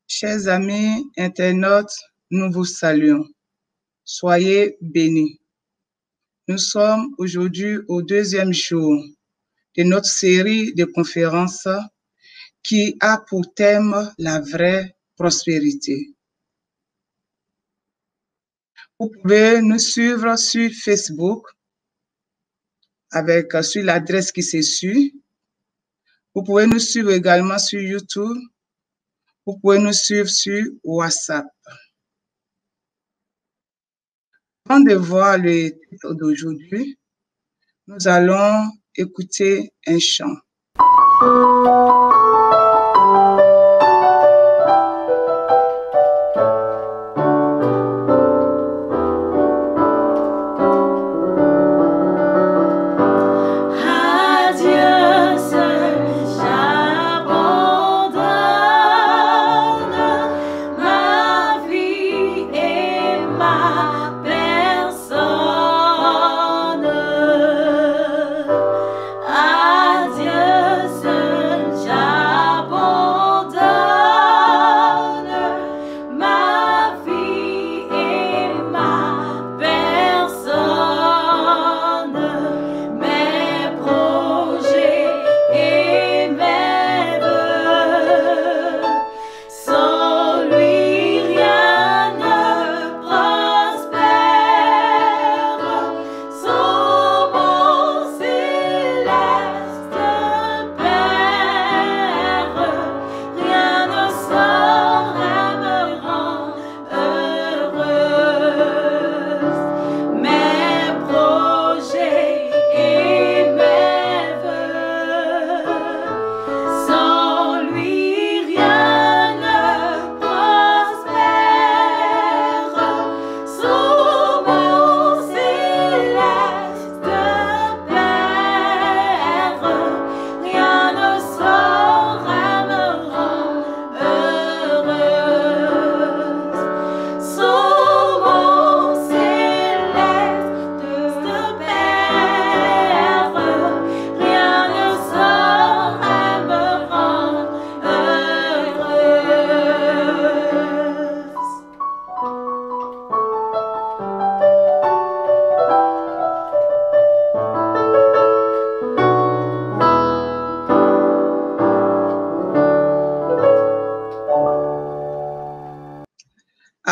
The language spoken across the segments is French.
Chers amis internautes, nous vous saluons. Soyez bénis. Nous sommes aujourd'hui au deuxième jour de notre série de conférences qui a pour thème la vraie prospérité. Vous pouvez nous suivre sur Facebook sur l'adresse qui s'essuie. Vous pouvez nous suivre également sur YouTube. Vous pouvez nous suivre sur WhatsApp. Avant de voir le titre d'aujourd'hui, nous allons écouter un chant.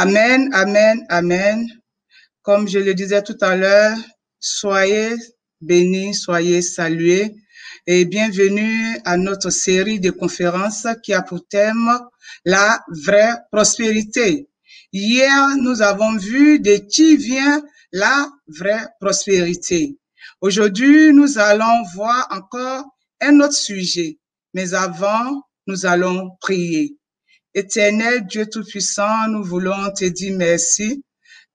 Amen, amen, amen. Comme je le disais tout à l'heure, soyez bénis, soyez salués et bienvenue à notre série de conférences qui a pour thème la vraie prospérité. Hier, nous avons vu de qui vient la vraie prospérité. Aujourd'hui, nous allons voir encore un autre sujet, mais avant, nous allons prier. Éternel Dieu Tout-Puissant, nous voulons te dire merci.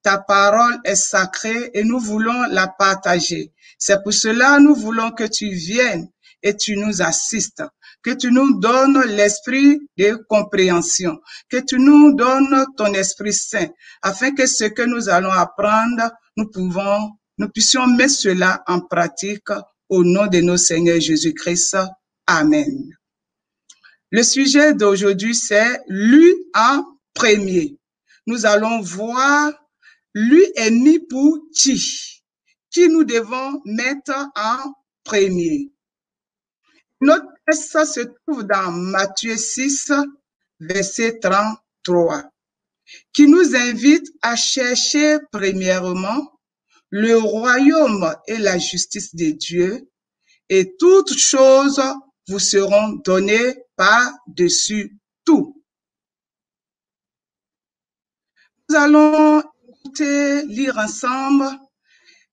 Ta parole est sacrée et nous voulons la partager. C'est pour cela nous voulons que tu viennes et tu nous assistes, que tu nous donnes l'esprit de compréhension, que tu nous donnes ton Esprit Saint, afin que ce que nous allons apprendre, nous puissions mettre cela en pratique au nom de notre Seigneur Jésus-Christ. Amen. Le sujet d'aujourd'hui, c'est lui en premier. Nous allons voir lui est mis pour qui nous devons mettre en premier. Notre texte se trouve dans Matthieu 6, verset 33, qui nous invite à chercher premièrement le royaume et la justice de Dieu, et toutes choses vous seront données par-dessus tout. Nous allons lire ensemble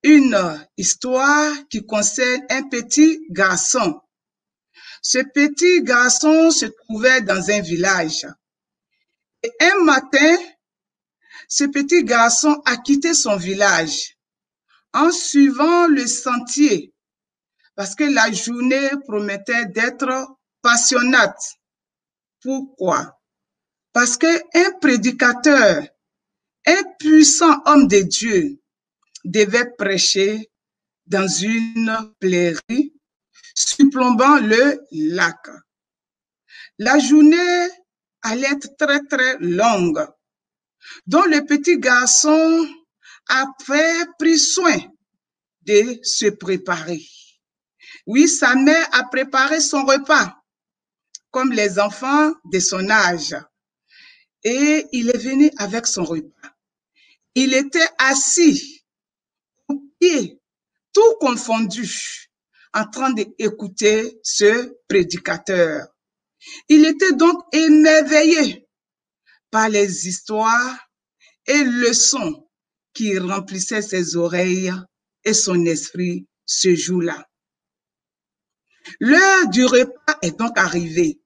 une histoire qui concerne un petit garçon. Ce petit garçon se trouvait dans un village. Et un matin, ce petit garçon a quitté son village en suivant le sentier parce que la journée promettait d'être passionnante. Pourquoi? Parce qu'un prédicateur, un puissant homme de Dieu, devait prêcher dans une prairie surplombant le lac. La journée allait être très, très longue, dont le petit garçon avait pris soin de se préparer. Oui, sa mère a préparé son repas, comme les enfants de son âge. Et il est venu avec son repas. Il était assis, au pied, tout confondu, en train d'écouter ce prédicateur. Il était donc émerveillé par les histoires et leçons qui remplissaient ses oreilles et son esprit ce jour-là. L'heure du repas est donc arrivée,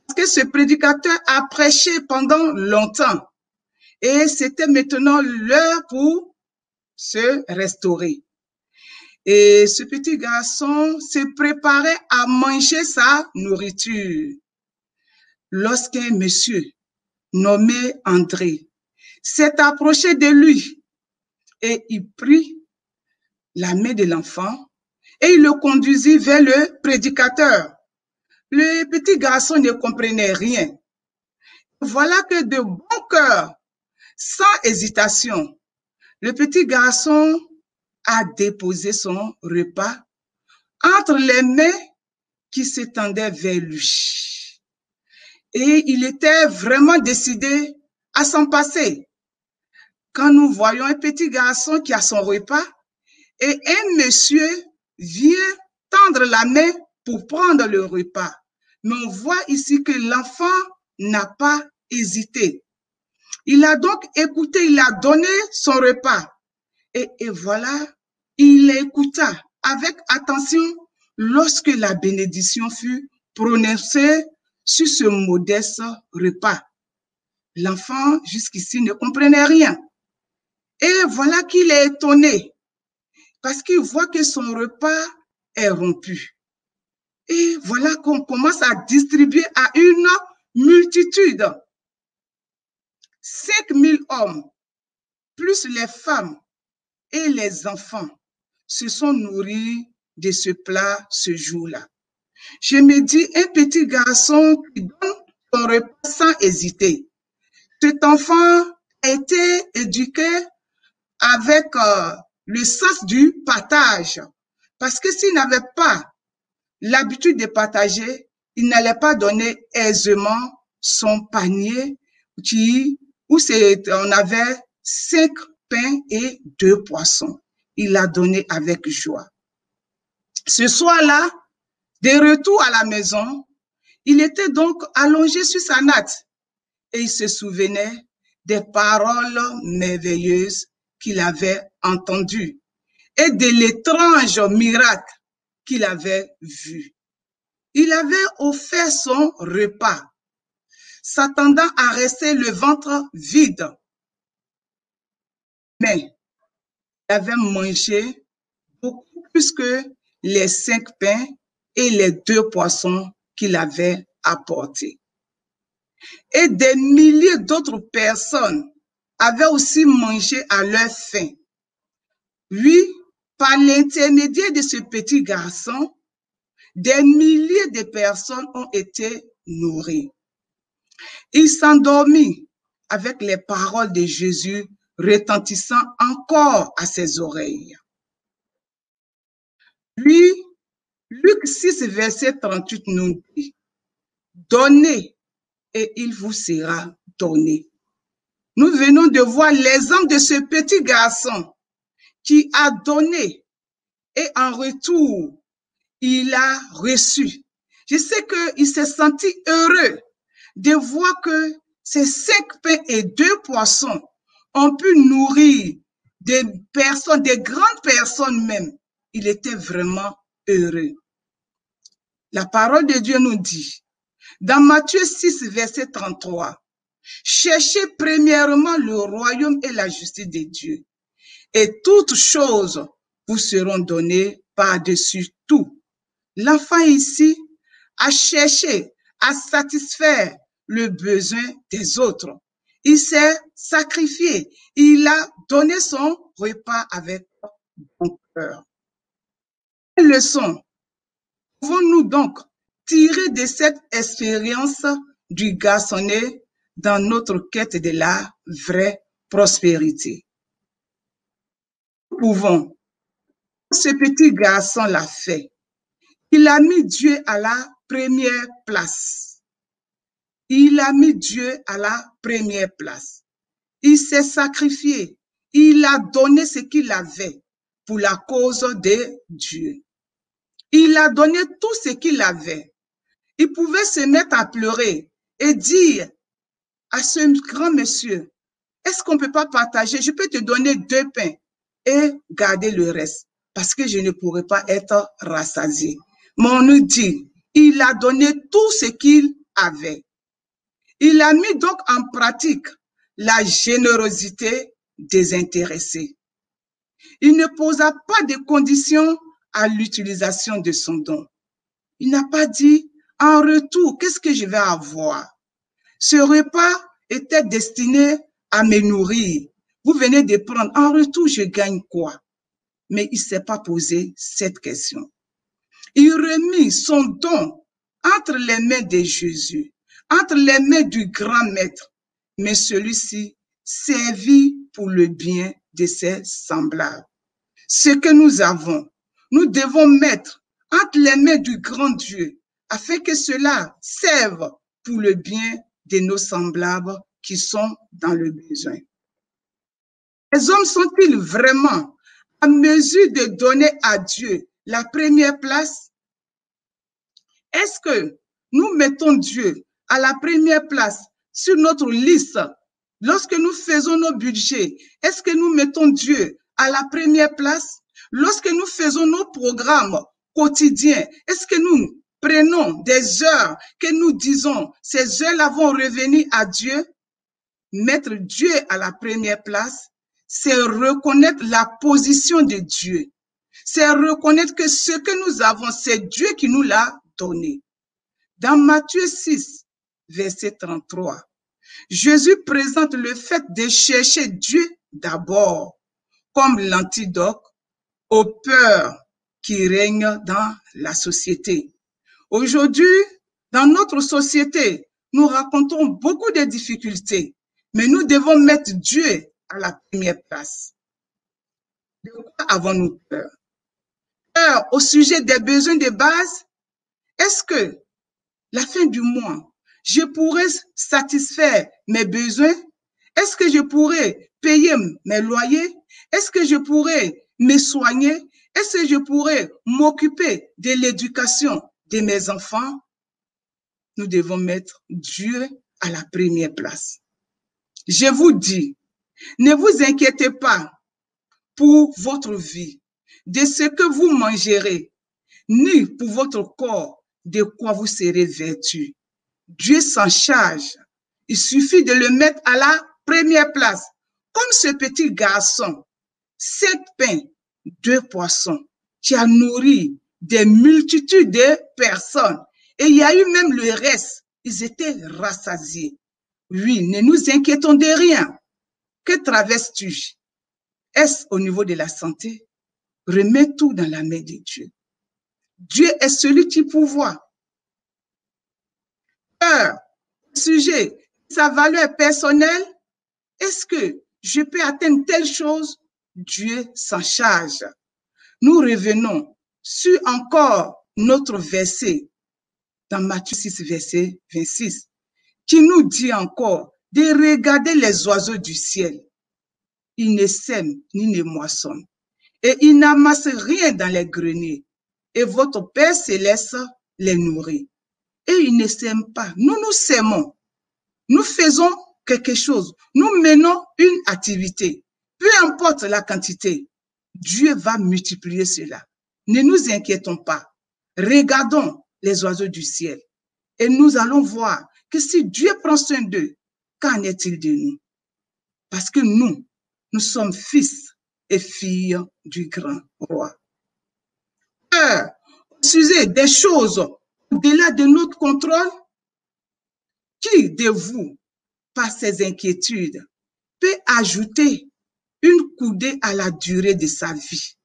parce que ce prédicateur a prêché pendant longtemps et c'était maintenant l'heure pour se restaurer. Et ce petit garçon se préparait à manger sa nourriture lorsqu'un monsieur nommé André s'est approché de lui et il prit la main de l'enfant et il le conduisit vers le prédicateur. Le petit garçon ne comprenait rien. Voilà que de bon cœur, sans hésitation, le petit garçon a déposé son repas entre les mains qui s'étendaient vers lui. Et il était vraiment décidé à s'en passer. Quand nous voyons un petit garçon qui a son repas et un monsieur vient tendre la main pour prendre le repas. Mais on voit ici que l'enfant n'a pas hésité. Il a donc écouté, il a donné son repas. Et voilà, il écouta avec attention lorsque la bénédiction fut prononcée sur ce modeste repas. L'enfant, jusqu'ici, ne comprenait rien. Et voilà qu'il est étonné parce qu'il voit que son repas est rompu. Et voilà qu'on commence à distribuer à une multitude. 5000 hommes, plus les femmes et les enfants, se sont nourris de ce plat ce jour-là. Je me dis, un petit garçon qui donne son repas sans hésiter. Cet enfant a été éduqué avec le sens du partage. Parce que s'il n'avait pas l'habitude de partager, il n'allait pas donner aisément son panier où on avait 5 pains et 2 poissons. Il l'a donné avec joie. Ce soir-là, de retour à la maison, il était donc allongé sur sa natte et il se souvenait des paroles merveilleuses qu'il avait entendues et de l'étrange miracle qu'il avait vu. Il avait offert son repas, s'attendant à rester le ventre vide. Mais il avait mangé beaucoup plus que les 5 pains et les 2 poissons qu'il avait apportés. Et des milliers d'autres personnes avaient aussi mangé à leur faim. Oui, par l'intermédiaire de ce petit garçon, des milliers de personnes ont été nourries. Il s'endormit avec les paroles de Jésus retentissant encore à ses oreilles. Puis, Luc 6, verset 38 nous dit, « Donnez et il vous sera donné. » Nous venons de voir l'exemple de ce petit garçon qui a donné et en retour, il a reçu. Je sais qu'il s'est senti heureux de voir que ces 5 pains et 2 poissons ont pu nourrir des personnes, des grandes personnes même. Il était vraiment heureux. La parole de Dieu nous dit, dans Matthieu 6, verset 33, « Cherchez premièrement le royaume et la justice de Dieu, et toutes choses vous seront données par-dessus tout. » L'enfant ici a cherché à satisfaire le besoin des autres. Il s'est sacrifié. Il a donné son repas avec bon cœur. Quelle leçon pouvons-nous donc tirer de cette expérience du garçonnet dans notre quête de la vraie prospérité. Nous pouvons, ce petit garçon l'a fait. Il a mis Dieu à la première place. Il a mis Dieu à la première place. Il s'est sacrifié. Il a donné ce qu'il avait pour la cause de Dieu. Il a donné tout ce qu'il avait. Il pouvait se mettre à pleurer et dire à ce grand monsieur, est-ce qu'on ne peut pas partager? Je peux te donner 2 pains et garder le reste parce que je ne pourrais pas être rassasié. Mais on nous dit, il a donné tout ce qu'il avait. Il a mis donc en pratique la générosité désintéressée. Il ne posa pas de conditions à l'utilisation de son don. Il n'a pas dit, en retour, qu'est-ce que je vais avoir? Ce repas était destiné à me nourrir. Vous venez de prendre, en retour, je gagne quoi? Mais il ne s'est pas posé cette question. Il remit son don entre les mains de Jésus, entre les mains du grand maître, mais celui-ci servit pour le bien de ses semblables. Ce que nous avons, nous devons mettre entre les mains du grand Dieu, afin que cela serve pour le bien de nos semblables qui sont dans le besoin. Les hommes sont-ils vraiment en mesure de donner à Dieu la première place? Est-ce que nous mettons Dieu à la première place sur notre liste lorsque nous faisons nos budgets? Est-ce que nous mettons Dieu à la première place? Lorsque nous faisons nos programmes quotidiens, est-ce que nous prenons des heures que nous disons, ces heures-là vont revenir à Dieu? Mettre Dieu à la première place, c'est reconnaître la position de Dieu. C'est reconnaître que ce que nous avons, c'est Dieu qui nous l'a donné. Dans Matthieu 6, verset 33, Jésus présente le fait de chercher Dieu d'abord comme l'antidote aux peurs qui règnent dans la société. Aujourd'hui, dans notre société, nous racontons beaucoup de difficultés, mais nous devons mettre Dieu à la première place. De quoi avons-nous peur? Peur au sujet des besoins de base? Est-ce que la fin du mois, je pourrais satisfaire mes besoins? Est-ce que je pourrais payer mes loyers? Est-ce que je pourrais me soigner? Est-ce que je pourrais m'occuper de l'éducation de mes enfants? Nous devons mettre Dieu à la première place. Je vous dis, ne vous inquiétez pas pour votre vie, de ce que vous mangerez, ni pour votre corps, de quoi vous serez vêtus. Dieu s'en charge. Il suffit de le mettre à la première place. Comme ce petit garçon, 7 pains, 2 poissons, qui a nourri des multitudes de personnes. Et il y a eu même le reste. Ils étaient rassasiés. Oui, ne nous inquiétons de rien. Que traverses-tu? Est-ce au niveau de la santé? Remets tout dans la main de Dieu. Dieu est celui qui pourvoit. Sujet, sa valeur personnelle, est-ce que je peux atteindre telle chose? Dieu s'en charge. Nous revenons sur encore notre verset dans Matthieu 6, verset 26, qui nous dit encore de regarder les oiseaux du ciel. Ils ne sèment ni ne moissonnent et ils n'amassent rien dans les greniers. Et votre Père céleste les nourrit. Et ils ne sèment pas. Nous, nous sèmons. Nous faisons quelque chose. Nous menons une activité. Peu importe la quantité, Dieu va multiplier cela. Ne nous inquiétons pas. Regardons les oiseaux du ciel. Et nous allons voir que si Dieu prend soin d'eux, qu'en est-il de nous? Parce que nous sommes fils et filles du grand roi. Au sujet des choses au-delà de notre contrôle, qui de vous, par ses inquiétudes, peut ajouter une coudée à la durée de sa vie?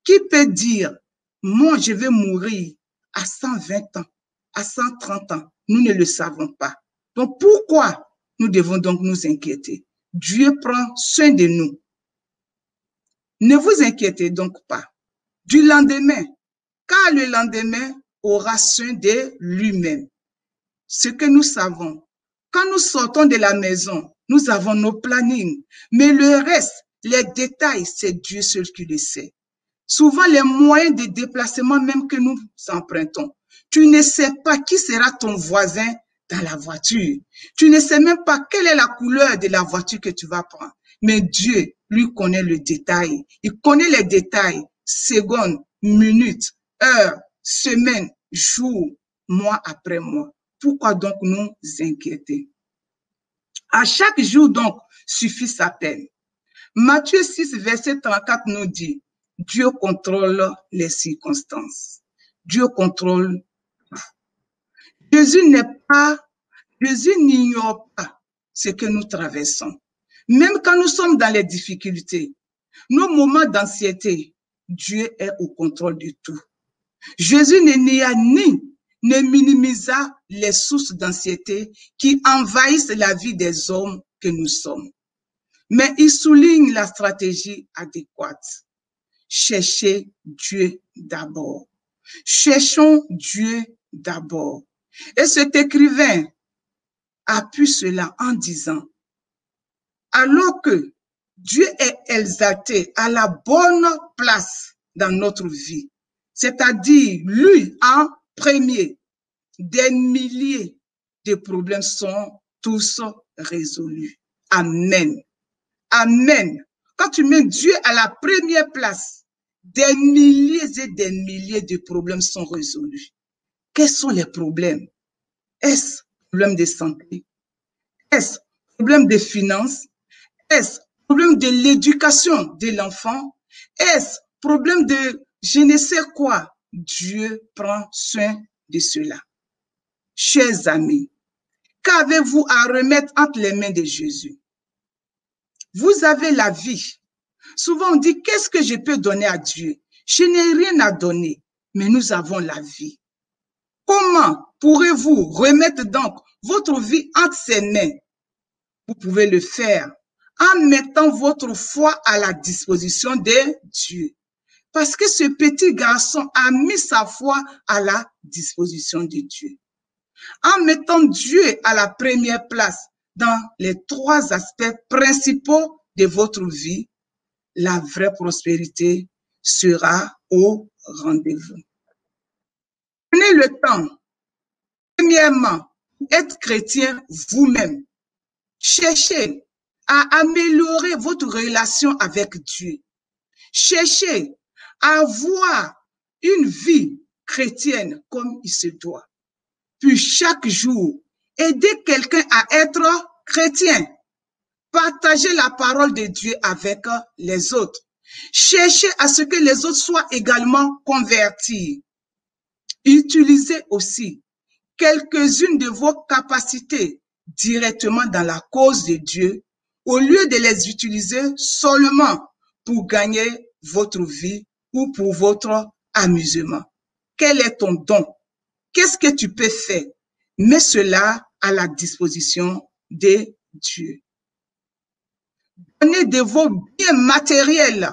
Qui peut dire, moi je vais mourir à 120 ans, à 130 ans? Nous ne le savons pas. Donc, pourquoi nous devons donc nous inquiéter? Dieu prend soin de nous. Ne vous inquiétez donc pas du lendemain, car le lendemain aura soin de lui-même. Ce que nous savons, quand nous sortons de la maison, nous avons nos plannings, mais le reste, les détails, c'est Dieu seul qui le sait. Souvent, les moyens de déplacement même que nous empruntons, tu ne sais pas qui sera ton voisin dans la voiture. Tu ne sais même pas quelle est la couleur de la voiture que tu vas prendre. Mais Dieu, lui, connaît le détail. Il connaît les détails, secondes, minutes, heures, semaines, jours, mois après mois. Pourquoi donc nous inquiéter? À chaque jour, donc, suffit sa peine. Matthieu 6, verset 34 nous dit, Dieu contrôle les circonstances. Dieu contrôle. Jésus n'ignore pas ce que nous traversons. Même quand nous sommes dans les difficultés, nos moments d'anxiété, Dieu est au contrôle de tout. Jésus ne nia ni ne minimisa les sources d'anxiété qui envahissent la vie des hommes que nous sommes. Mais il souligne la stratégie adéquate. Cherchez Dieu d'abord. Cherchons Dieu d'abord. Et cet écrivain appuie cela en disant, alors que Dieu est exalté à la bonne place dans notre vie, c'est-à-dire lui en premier, des milliers de problèmes sont tous résolus. Amen. Amen. Quand tu mets Dieu à la première place, des milliers et des milliers de problèmes sont résolus. Quels sont les problèmes? Est-ce problème de santé? Est-ce problème de finances? Est-ce problème de l'éducation de l'enfant? Est-ce problème de je ne sais quoi? Dieu prend soin de cela. Chers amis, qu'avez-vous à remettre entre les mains de Jésus? Vous avez la vie. Souvent on dit, qu'est-ce que je peux donner à Dieu? Je n'ai rien à donner, mais nous avons la vie. Comment pourrez-vous remettre donc votre vie entre ses mains? Vous pouvez le faire en mettant votre foi à la disposition de Dieu. Parce que ce petit garçon a mis sa foi à la disposition de Dieu. En mettant Dieu à la première place dans les trois aspects principaux de votre vie, la vraie prospérité sera au rendez-vous. Prenez le temps, premièrement, être chrétien vous-même. Cherchez à améliorer votre relation avec Dieu. Cherchez à avoir une vie chrétienne comme il se doit. Puis chaque jour, aidez quelqu'un à être chrétien. Partagez la parole de Dieu avec les autres. Cherchez à ce que les autres soient également convertis. Utilisez aussi quelques-unes de vos capacités directement dans la cause de Dieu au lieu de les utiliser seulement pour gagner votre vie ou pour votre amusement. Quel est ton don? Qu'est-ce que tu peux faire? Mets cela à la disposition de Dieu. Donnez de vos biens matériels.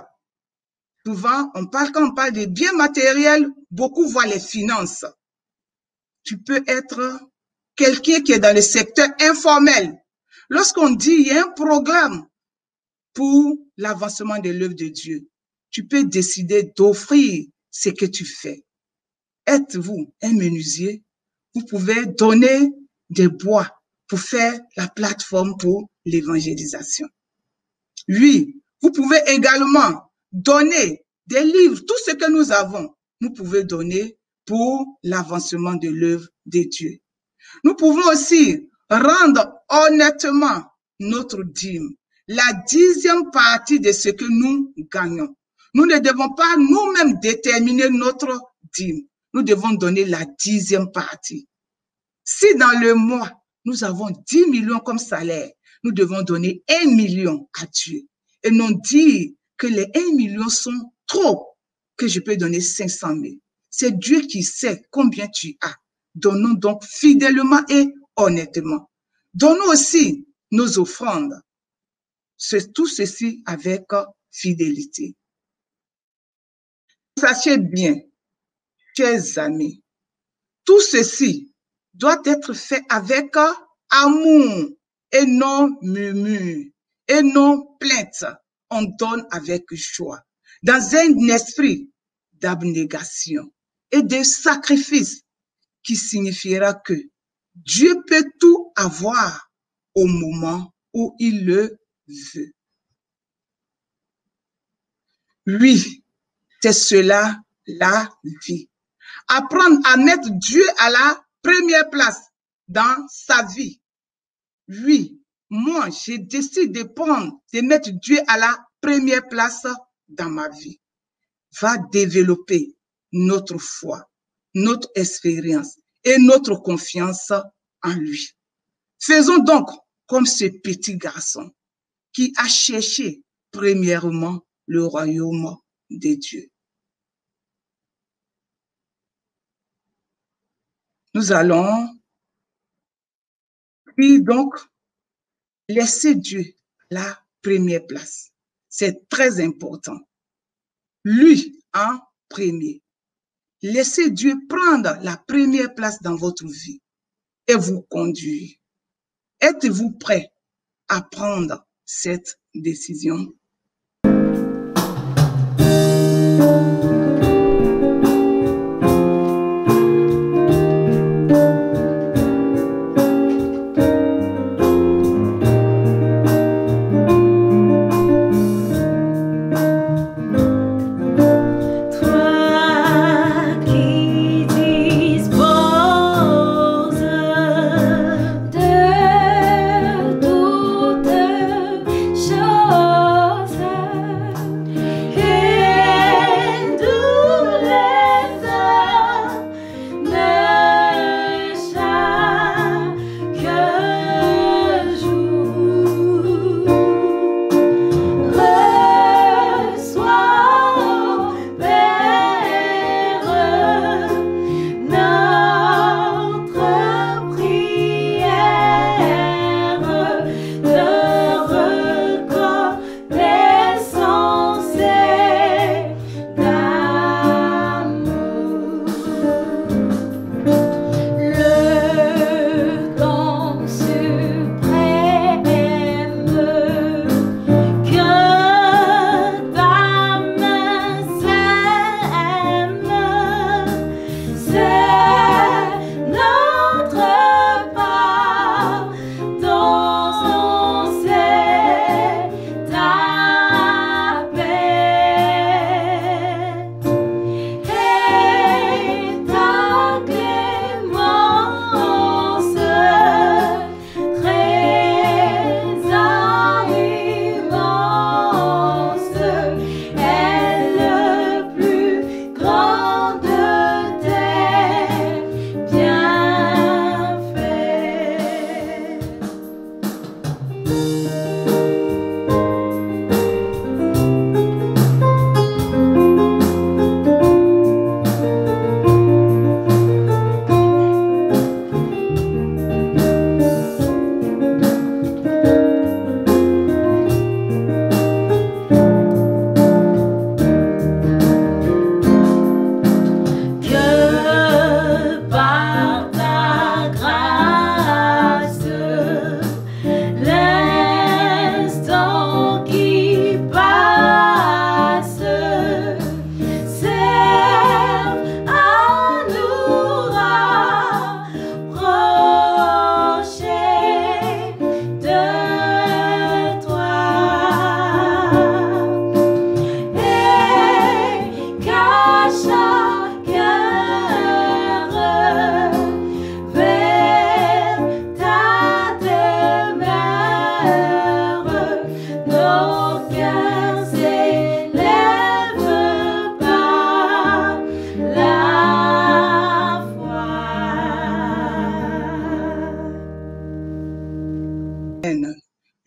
Souvent, quand on parle de biens matériels, beaucoup voient les finances. Tu peux être quelqu'un qui est dans le secteur informel. Lorsqu'on dit il y a un programme pour l'avancement de l'œuvre de Dieu, tu peux décider d'offrir ce que tu fais. Êtes-vous un menuisier? Vous pouvez donner des bois pour faire la plateforme pour l'évangélisation. Oui, vous pouvez également donner des livres, tout ce que nous avons, nous pouvons donner pour l'avancement de l'œuvre de Dieu. Nous pouvons aussi rendre honnêtement notre dîme, la 10e partie de ce que nous gagnons. Nous ne devons pas nous-mêmes déterminer notre dîme. Nous devons donner la 10e partie. Si dans le mois, nous avons 10 millions comme salaire, nous devons donner 1 million à Dieu. Et non dire que les 1 million sont trop, que je peux donner 500 000. C'est Dieu qui sait combien tu as. Donnons donc fidèlement et honnêtement. Donnons aussi nos offrandes. C'est tout ceci avec fidélité. Sachez bien, chers amis, tout ceci doit être fait avec amour et non murmure et non plainte. On donne avec joie, dans un esprit d'abnégation et de sacrifice qui signifiera que Dieu peut tout avoir au moment où il le veut. Oui, c'est cela la vie. Apprendre à mettre Dieu à la première place dans sa vie. Oui, moi, je décide de mettre Dieu à la première place dans ma vie. Va développer notre foi, notre expérience et notre confiance en lui. Faisons donc comme ce petit garçon qui a cherché premièrement le royaume de Dieu. Nous allons puis donc laisser Dieu à la première place. C'est très important. Lui en premier. Laissez Dieu prendre la première place dans votre vie et vous conduire. Êtes-vous prêt à prendre cette décision?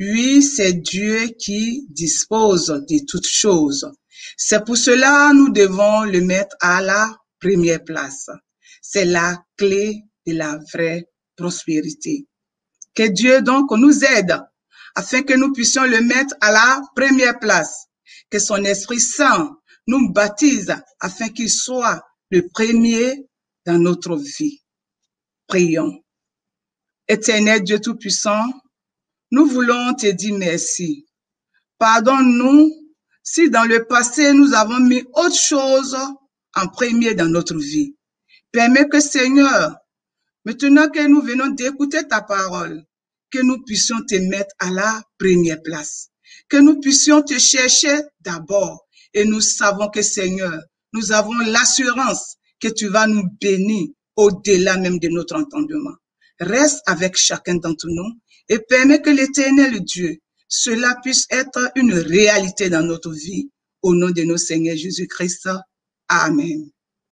Oui, c'est Dieu qui dispose de toutes choses. C'est pour cela que nous devons le mettre à la première place. C'est la clé de la vraie prospérité. Que Dieu donc nous aide afin que nous puissions le mettre à la première place. Que son Esprit Saint nous baptise afin qu'il soit le premier dans notre vie. Prions. Éternel Dieu Tout-Puissant, nous voulons te dire merci. Pardonne-nous si dans le passé nous avons mis autre chose en premier dans notre vie. Permets que Seigneur, maintenant que nous venons d'écouter ta parole, que nous puissions te mettre à la première place, que nous puissions te chercher d'abord. Et nous savons que Seigneur, nous avons l'assurance que tu vas nous bénir au-delà même de notre entendement. Reste avec chacun d'entre nous et permets que l'Éternel Dieu, cela puisse être une réalité dans notre vie. Au nom de notre Seigneur Jésus-Christ. Amen.